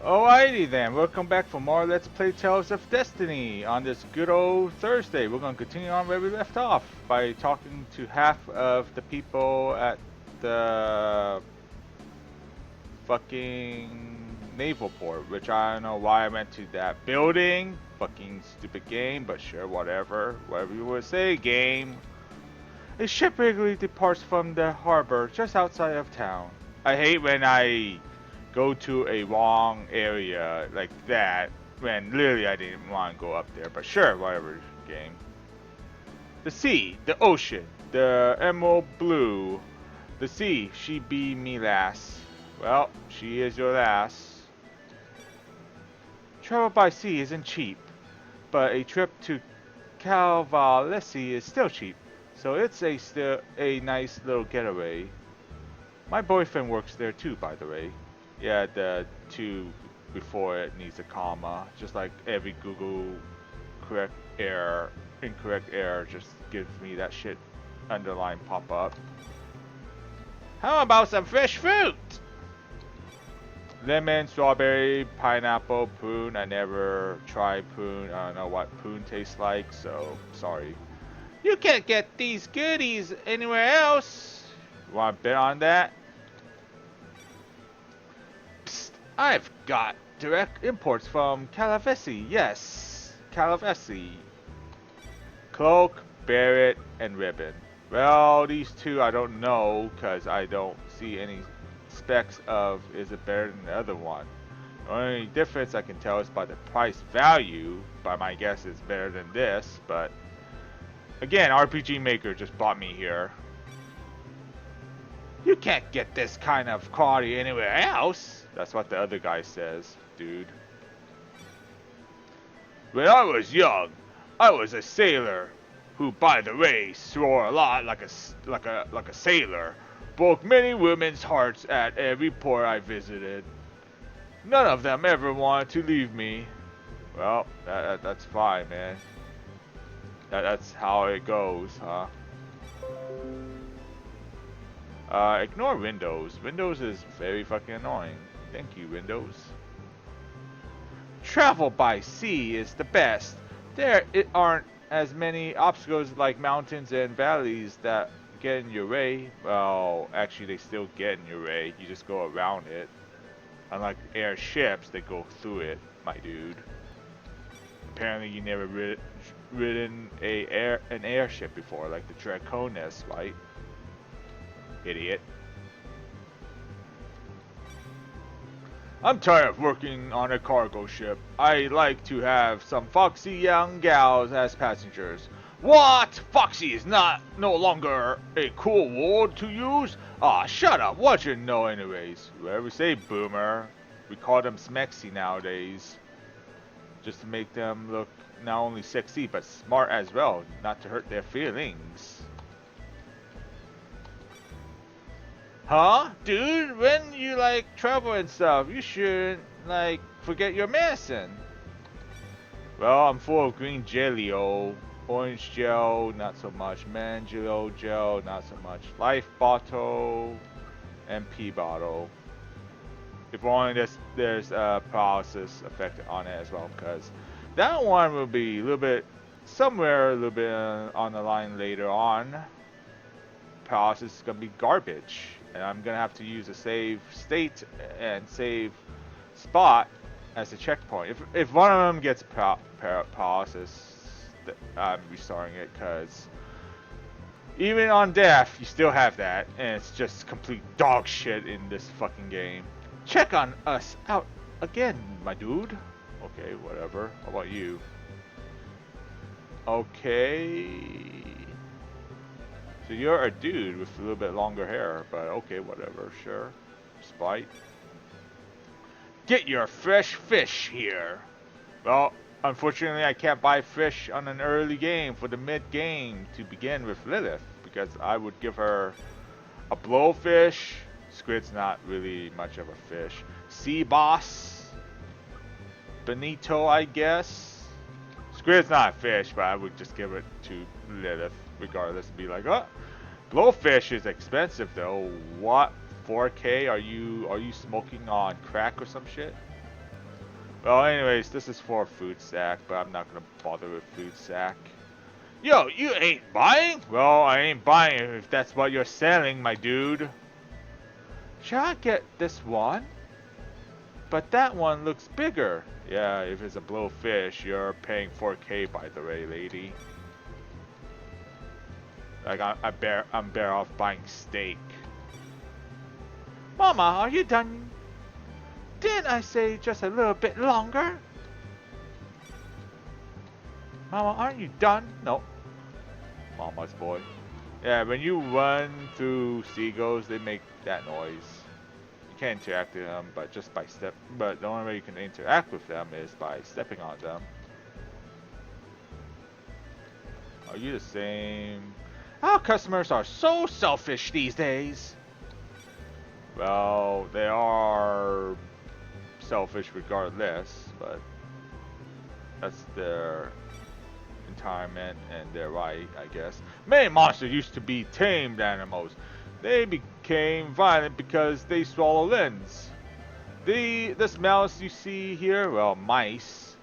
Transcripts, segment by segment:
Alrighty then, welcome back for more Let's Play Tales of Destiny on this good old Thursday. We're going to continue on where we left off by talking to half of the people at the fucking naval port, which I don't know why I went to that building. Fucking stupid game, but sure, whatever. Whatever you would say, game. A ship regularly departs from the harbor just outside of town. I hate when I go to a wrong area like that when literally I didn't want to go up there, but sure, whatever, game. The sea, the ocean, the emerald blue. The sea, she be me lass. Well, she is your lass. Travel by sea isn't cheap, but a trip to Calvalesi is still cheap, so it's still a nice little getaway. My boyfriend works there too, by the way. Yeah, the two before it needs a comma, just like every Google incorrect error just gives me that shit underline pop up. How about some fresh fruit? Lemon, strawberry, pineapple, prune. I never tried prune. I don't know what prune tastes like, so sorry. You can't get these goodies anywhere else. Want to bet on that? Psst, I've got direct imports from Calavesi. Yes, Calavesi. Cloak, Barrett, and Ribbon. Well, these two I don't know because I don't see any specs of is it better than the other one. The only difference I can tell is by the price value. By my guess, it's better than this. But again, RPG Maker just bought me here. You can't get this kind of quality anywhere else. That's what the other guy says, dude. When I was young, I was a sailor, who, by the way, swore a lot like a sailor. Broke many women's hearts at every port I visited. None of them ever wanted to leave me. Well, that's fine, man. That's how it goes, huh? Ignore Windows. Windows is very fucking annoying. Thank you, Windows. Travel by sea is the best. There aren't as many obstacles like mountains and valleys that get in your way. Well, actually they still get in your way. You just go around it. Unlike airships, they go through it, my dude. Apparently you never ridden an airship before, like the Draconis, right? Idiot. I'm tired of working on a cargo ship. I like to have some foxy young gals as passengers. What? Foxy is no longer a cool word to use? Ah, shut up. What you know anyways? Whatever say, boomer. We call them smexy nowadays. Just to make them look not only sexy, but smart as well. Not to hurt their feelings. Huh? Dude, when you like travel and stuff, you shouldn't like forget your medicine. Well, I'm full of green jelly, orange gel, not so much, manjaro gel, not so much, life bottle, MP bottle. If only there's paralysis effect on it as well, because that one will be a little bit somewhere a little bit on the line later on. Paralysis is gonna be garbage. And I'm gonna have to use a save state and save spot as a checkpoint. If one of them gets paralysis, I'm restarting it because even on death, you still have that, and it's just complete dog shit in this fucking game. Check on us out again, my dude. Okay, whatever. How about you? Okay. So you're a dude with a little bit longer hair, but okay, whatever, sure. Spite. Get your fresh fish here. Well, unfortunately I can't buy fish on an early game for the mid-game to begin with Lilith, because I would give her a blowfish. Squid's not really much of a fish. Sea boss. Bonito, I guess. Squid's not a fish, but I would just give it to Lilith. Regardless, be like, oh, blowfish is expensive though. What? 4K? Are you smoking on crack or some shit? Well, anyways, this is for food sack, but I'm not gonna bother with food sack. Yo, you ain't buying? Well, I ain't buying if that's what you're selling, my dude. Should I get this one? But that one looks bigger. Yeah, if it's a blowfish, you're paying 4K by the way, lady. Like I'm better off buying steak. Mama, are you done? Didn't I say just a little bit longer? Mama, aren't you done? No. Mama's boy. Yeah, when you run through seagulls, they make that noise. You can't interact with them, but just by step. But the only way you can interact with them is by stepping on them. Are you the same? Our customers are so selfish these days. Well, they are selfish regardless, but that's their entitlement and their right, I guess. Many monsters used to be tamed animals. They became violent because they swallow limbs. This mouse you see here, well, mice.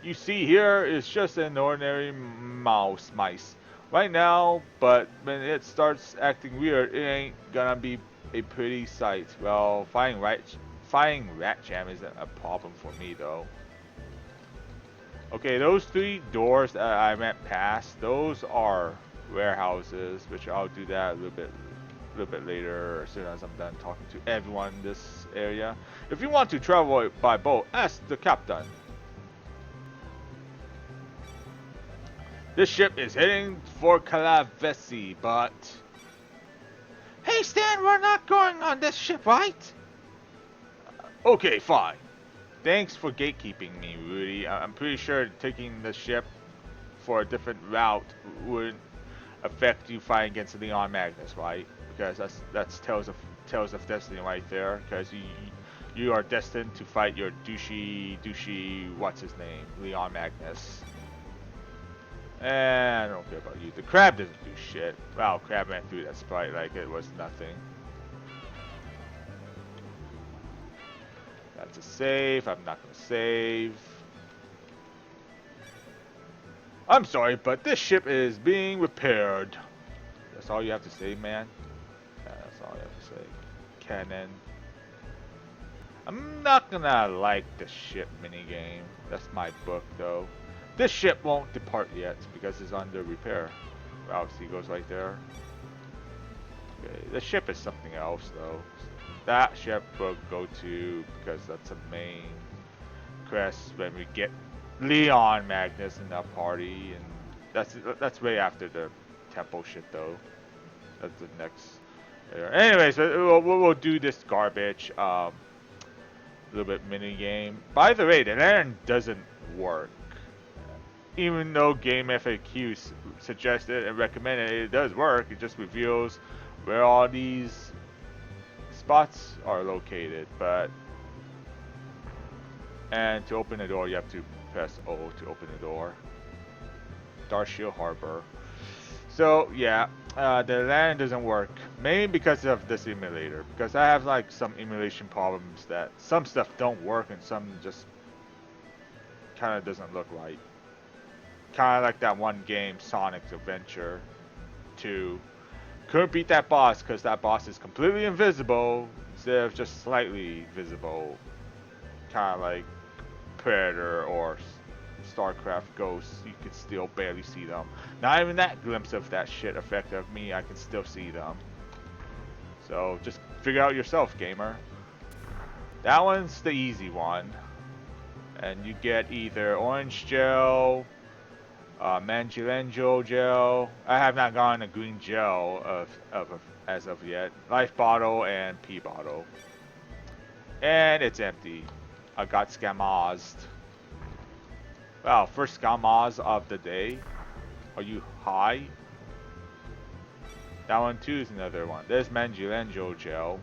You see here is just an ordinary mice. Right now, but when it starts acting weird, it ain't gonna be a pretty sight. Well, finding rat jam isn't a problem for me though. Okay, those 3 doors that I went past, those are warehouses, which I'll do that a little bit later, as soon as I'm done talking to everyone in this area. If you want to travel by boat, ask the captain. This ship is heading for Calavesi, but... Hey Stan, we're not going on this ship, right? Okay, fine. Thanks for gatekeeping me, Rudy. I'm pretty sure taking the ship for a different route would affect you fighting against Leon Magnus, right? Because that's Tales of Destiny right there. Because you are destined to fight your douchey, what's his name, Leon Magnus. And I don't care about you. The crab doesn't do shit. Wow, crab ran through that sprite like it was nothing. That's a save. I'm not gonna save. I'm sorry, but this ship is being repaired. That's all you have to say, man? Yeah, that's all you have to say. Cannon. I'm not gonna like the ship minigame. That's my book, though. This ship won't depart yet because it's under repair. Wow, see, it goes right there. Okay, the ship is something else, though. That ship will go to because that's a main quest when we get Leon Magnus in our party, and that's way after the temple shit, though. That's the next. Anyways, we'll do this garbage. Little bit mini game. By the way, the lantern doesn't work. Even though Game FAQs suggested and recommended it does work, it just reveals where all these spots are located. And to open the door, you have to press O to open the door. Darshiel Harbor. So yeah, the LAN doesn't work, mainly because of this emulator. Because I have like some emulation problems that some stuff don't work and some just kind of doesn't look right. Kind of like that one game, Sonic's Adventure 2. Couldn't beat that boss because that boss is completely invisible instead of just slightly visible. Kind of like Predator or StarCraft Ghosts. You could still barely see them. Not even that glimpse of that shit affected me. I can still see them. So just figure out yourself, gamer. That one's the easy one. And you get either orange gel, Mangilango gel. I have not gotten a green gel as of yet. Life bottle and pee bottle. And it's empty. I got scamazed. Wow, first scamaz of the day. Are you high? That one too is another one. There's Mangilango gel.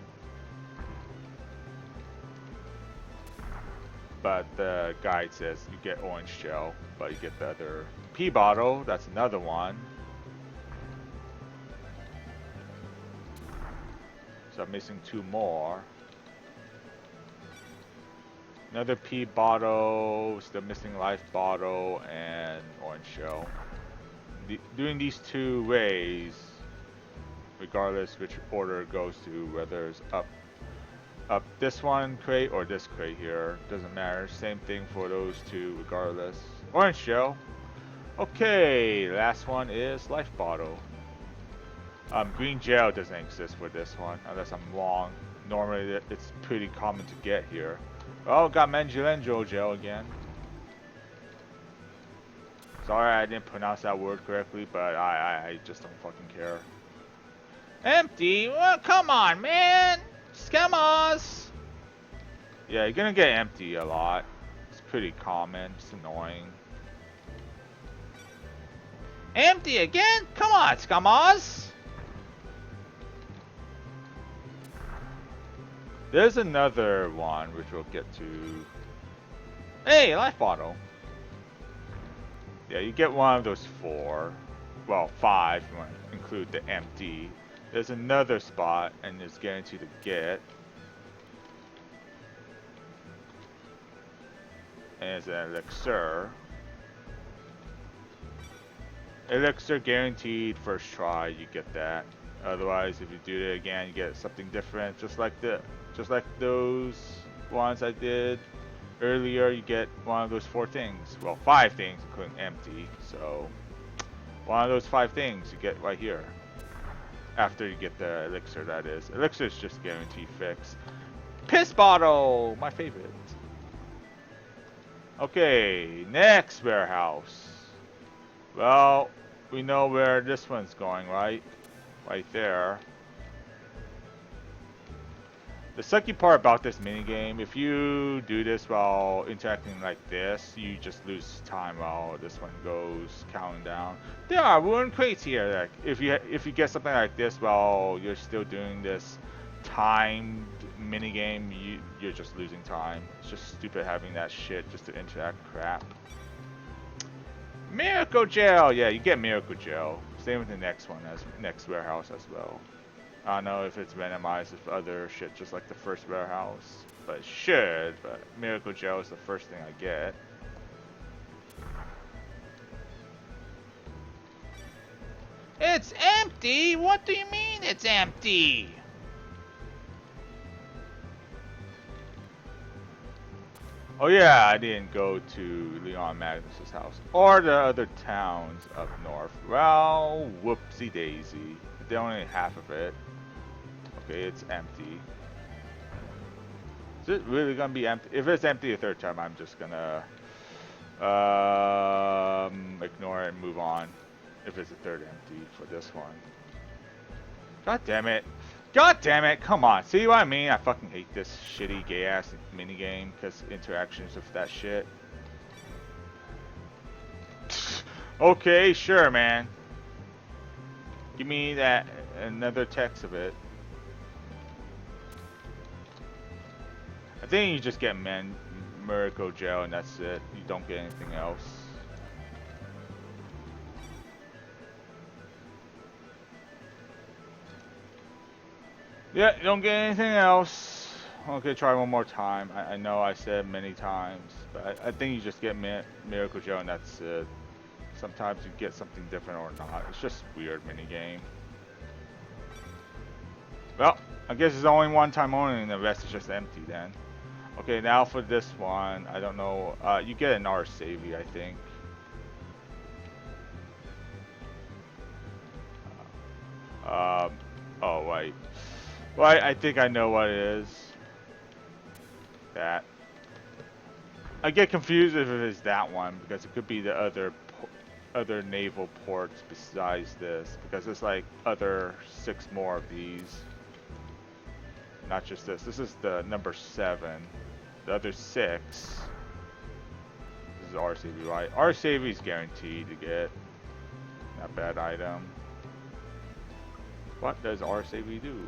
But the guide says you get orange gel, but you get the other pee bottle. That's another one. So I'm missing 2 more. Another P bottle, still missing life bottle, and orange shell. Doing these two ways, regardless which order it goes to, whether it's up this one crate or this crate here, doesn't matter. Same thing for those two, regardless. Orange shell. Okay, last one is life bottle. Green gel doesn't exist for this one, unless I'm wrong. Normally, it's pretty common to get here. Oh, got Mangilenjo gel again. Sorry I didn't pronounce that word correctly, but I just don't fucking care. Empty? Well, come on, man! Scammers! Yeah, you're gonna get empty a lot. It's pretty common. It's annoying. Empty again? Come on, scammers! There's another one which we'll get to. Hey, life bottle. Yeah, you get one of those 4. Well, 5 if you want to include the empty. There's another spot, and it's guaranteed to get. And it's an elixir. Elixir guaranteed first try, you get that. Otherwise, if you do it again, you get something different. Just like those ones I did earlier, you get one of those 4 things. Well, 5 things, including empty. So, one of those 5 things you get right here. After you get the elixir, that is. Elixir is just guaranteed fix. Piss bottle, my favorite. Okay, next warehouse. Well, we know where this one's going, right? Right there. The sucky part about this minigame, if you do this while interacting like this, you just lose time while this one goes counting down. There are ruined crates here. Like if you get something like this while you're still doing this timed minigame, you're just losing time. It's just stupid having that shit just to interact crap. Miracle gel, yeah, you get miracle gel. Same with the next one, as next warehouse as well. I don't know if it's randomized with other shit, just like the first warehouse, but it should. But miracle gel is the first thing I get. It's empty. What do you mean it's empty? Oh yeah, I didn't go to Leon Magnus's house or the other towns up north. Well, whoopsie daisy. They're only half of it. Okay, it's empty. Is it really gonna be empty? If it's empty the third time, I'm just gonna ignore it and move on. If it's a third empty for this one. God damn it. God damn it, come on. See what I mean? I fucking hate this shitty gay ass minigame because interactions with that shit. Okay, sure, man. Give me that another text of it. I think you just get miracle gel and that's it. You don't get anything else. Yeah, you don't get anything else. Okay, try one more time. I know I said many times, but I think you just get miracle gel and that's it. Sometimes you get something different or not. It's just weird minigame. Well, I guess it's only one time only and the rest is just empty then. Okay, now for this one, I don't know. You get an R savey, I think. Oh wait. Well, I think I know what it is. That. I get confused if it is that one because it could be the other naval ports besides this because there's like other 6 more of these. Not just this. This is the number 7. The other 6. This is RCV, right? RCV is guaranteed to get. Not bad item. What does RCV do?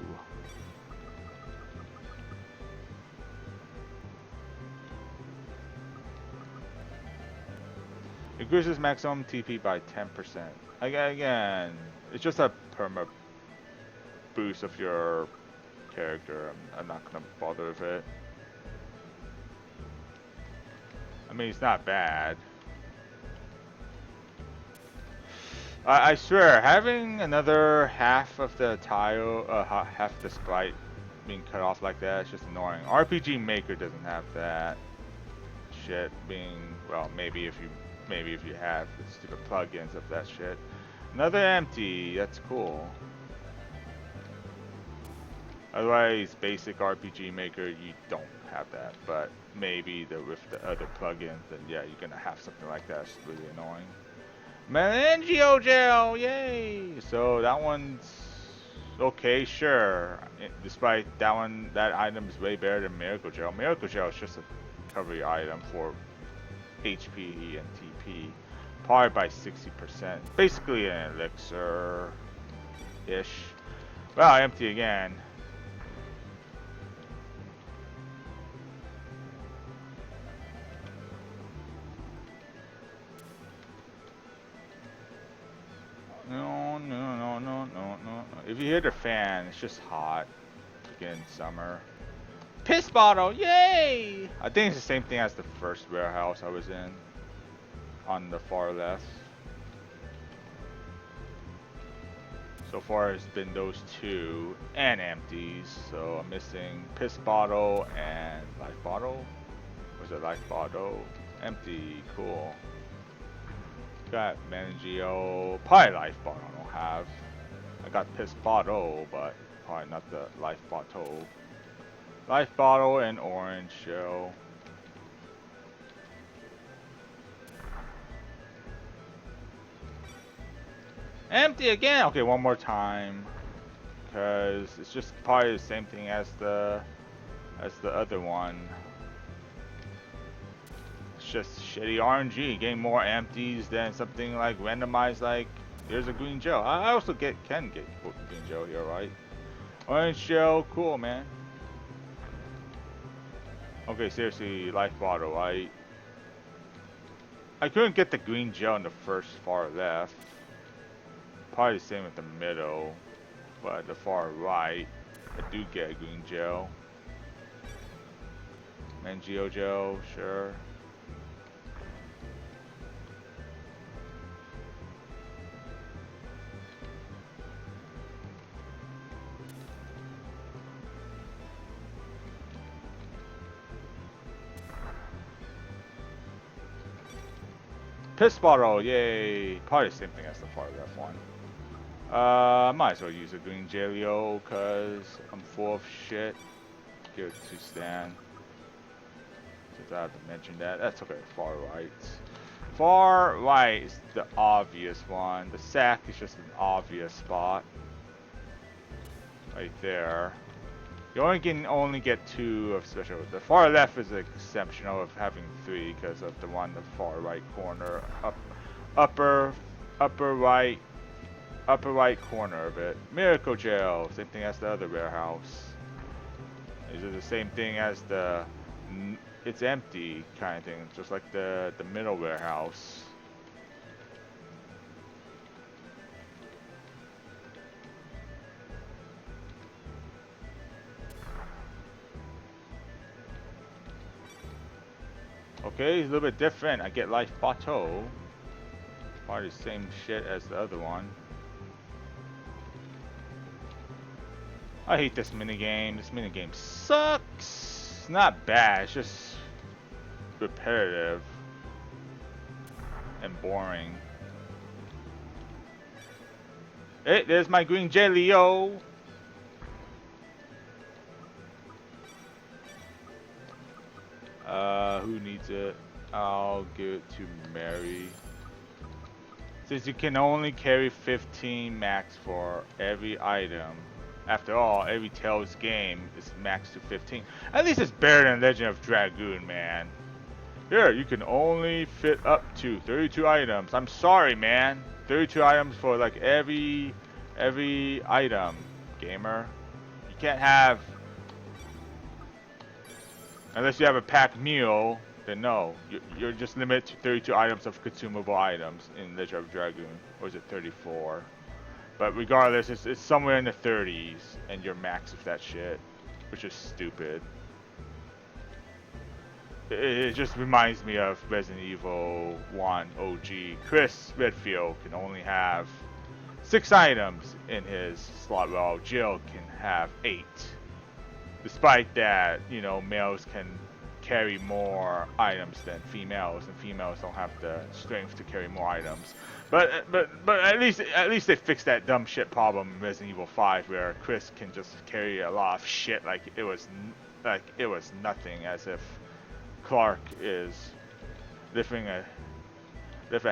Increases maximum TP by 10%. Again, it's just a perma boost of your character. I'm not gonna bother with it. I mean, it's not bad. I swear, having another half of the tile, half the sprite being cut off like that, it's just annoying. RPG Maker doesn't have that shit being, well, maybe if you have the stupid plugins of that shit. Another empty, that's cool. Otherwise, basic RPG Maker, you don't have that, but maybe with the other plugins, then yeah, you're gonna have something like that. It's really annoying. Meningio gel, yay! So that one's okay, sure. Despite that item is way better than Miracle Gel. Miracle Gel is just a recovery item for HP and TP, powered by 60%. Basically an elixir-ish. Well, empty again. No. If you hear the fan, it's just hot. Again, summer. Piss bottle, yay! I think it's the same thing as the first warehouse I was in. On the far left. So far it's been those two and empties. So I'm missing piss bottle and life bottle. Was it life bottle? Empty, cool. Got Meningio, probably life bottle I don't have. I got piss bottle, but probably not the life bottle. Life bottle and orange shell. Empty again. Okay, one more time, because it's just probably the same thing as the other one. Just shitty RNG, getting more empties than something like randomized. Like here's a green gel. I also can get green gel here, right? Orange gel, cool, man. Okay, seriously, life bottle. I couldn't get the green gel in the first far left. Probably the same with the middle, but the far right, I do get a green gel. Mangio gel, sure. Piss bottle, yay! Probably the same thing as the far left one. Might as well use a green jelio, cause I'm full of shit. Give it to Stan. Since I have to mention that. That's okay, far right. Far right is the obvious one. The sack is just an obvious spot. Right there. You can only get 2 of special. The far left is exceptional of having 3 because of the one in the far right corner, upper right corner of it. Miracle gel, same thing as the other warehouse. Is it the same thing as the? It's empty kind of thing, just like the middle warehouse. Okay, it's a little bit different. I get life bottle. Probably the same shit as the other one. I hate this minigame. This minigame sucks. It's not bad, it's just repetitive and boring. Hey, there's my green jelly-o. Who needs it? I'll give it to Mary. Since you can only carry 15 max for every item. After all, every Tales game is maxed to 15. At least it's better than Legend of Dragoon, man. Here, you can only fit up to 32 items. I'm sorry, man. 32 items for like every item, gamer. You can't have, unless you have a packed meal, then no. You're just limited to 32 items of consumable items in Legend of Dragoon. Or is it 34? But regardless, it's somewhere in the 30s, and you're max of that shit, which is stupid. it just reminds me of Resident Evil 1 OG. Chris Redfield can only have 6 items in his slot, while Jill can have 8. Despite that, you know, males can carry more items than females, and females don't have the strength to carry more items. But at least they fixed that dumb shit problem in Resident Evil 5, where Chris can just carry a lot of shit like it was nothing, as if Clark is lifting a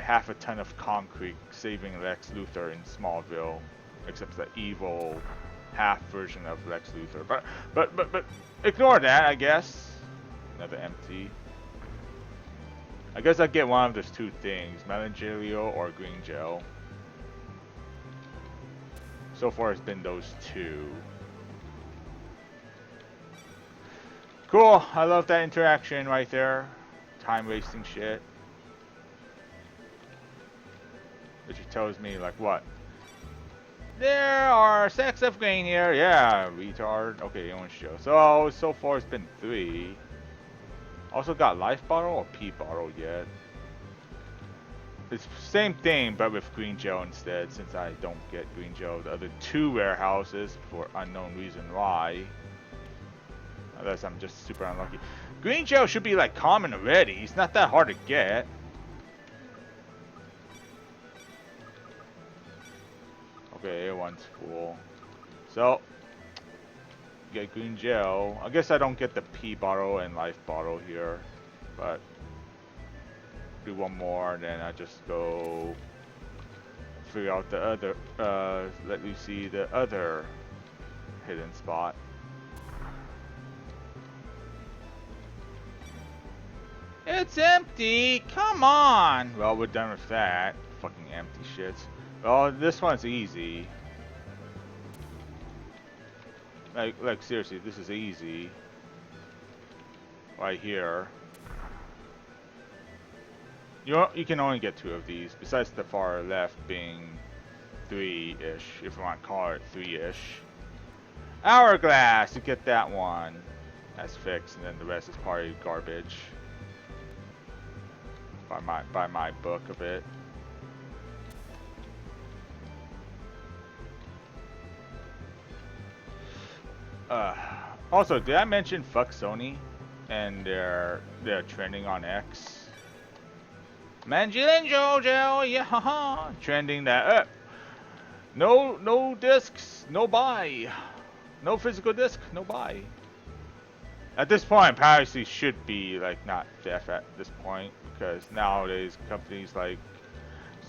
half a ton of concrete, saving Lex Luthor in Smallville, except the evil half version of Lex Luthor. But ignore that, I guess. Another empty. I guess I get one of those 2 things, Melangelio or green gel. So far it's been those 2. Cool, I love that interaction right there. Time wasting shit. Which tells me like what? There are sacks of grain here. Yeah, retard. Okay, orange Joe. So far it's been 3. Also got life bottle or pea bottle yet. It's same thing but with green gel instead, since I don't get green gel the other 2 warehouses for unknown reason why. Unless I'm just super unlucky. Green gel should be like common already. It's not that hard to get. Okay, one's full. So, get green gel. I guess I don't get the pea bottle and life bottle here. But, do one more, and then I just go figure out the other, let me see the other hidden spot. It's empty! Come on! Well, we're done with that. Fucking empty shits. Well, this one's easy. Like seriously, this is easy. Right here. You can only get 2 of these, besides the far left being 3-ish, if you want to call it 3-ish. Hourglass! You get that one. That's fixed, and then the rest is probably garbage. By my book of it. Also, did I mention fuck Sony and they're trending on X? Mangilinjo, yeah, haha, trending that. No discs, no buy. No physical disc, no buy. At this point, piracy should be like not theft at this point, because nowadays companies like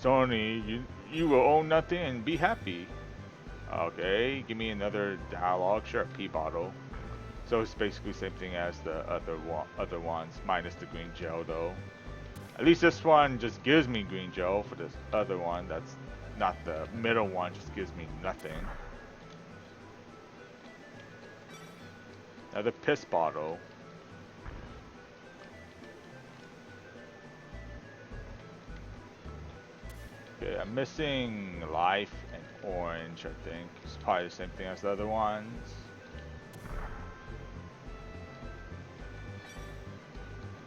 Sony, you will own nothing and be happy. Okay, give me another dialogue. Sure, pea bottle. So it's basically the same thing as the other ones, minus the green gel though. At least this one just gives me green gel. For this other one, that's not the middle one, just gives me nothing. Another piss bottle. Okay, I'm missing life and orange, I think. It's probably the same thing as the other ones.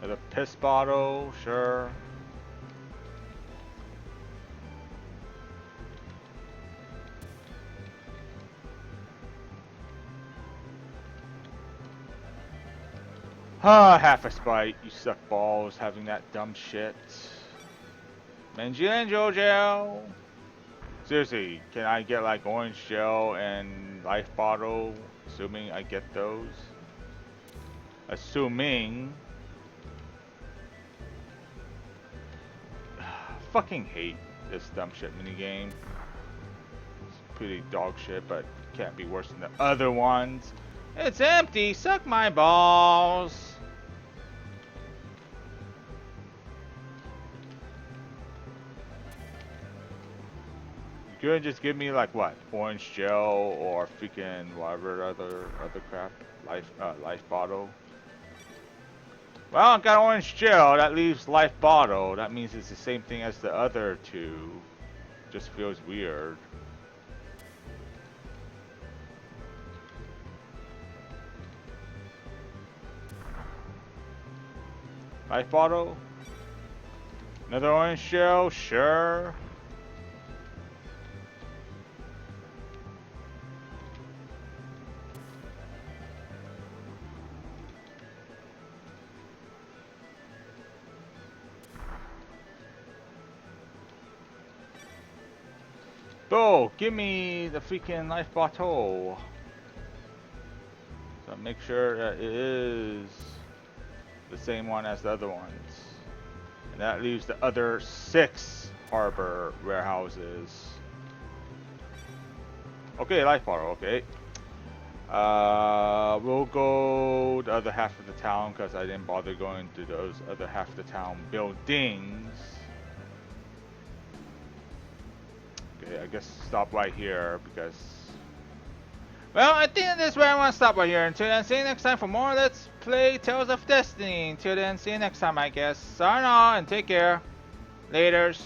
Another piss bottle, sure. Ah, half a sprite, you suck balls having that dumb shit. Mangilinjo gel. Seriously, can I get like orange gel and life bottle? Assuming I get those. Assuming. Fucking hate this dumb shit minigame. It's pretty dog shit, but can't be worse than the other ones. It's empty, suck my balls. You could just give me like what, orange gel or freaking whatever other crap, life bottle. Well, I got orange gel. That leaves life bottle. That means it's the same thing as the other 2. Just feels weird. Life bottle. Another orange shell, sure. Go, give me the freaking life bottle. So make sure that it is the same one as the other ones. And that leaves the other 6 harbor warehouses. Okay, life bottle, okay. We'll go the other half of the town because I didn't bother going to those other half of the town buildings. Okay, I guess stop right here because... Well, I think that's where I want to stop right here. Until then, see you next time for more Let's Play Tales of Destiny. Until then, see you next time, I guess. Sayonara and take care. Laters.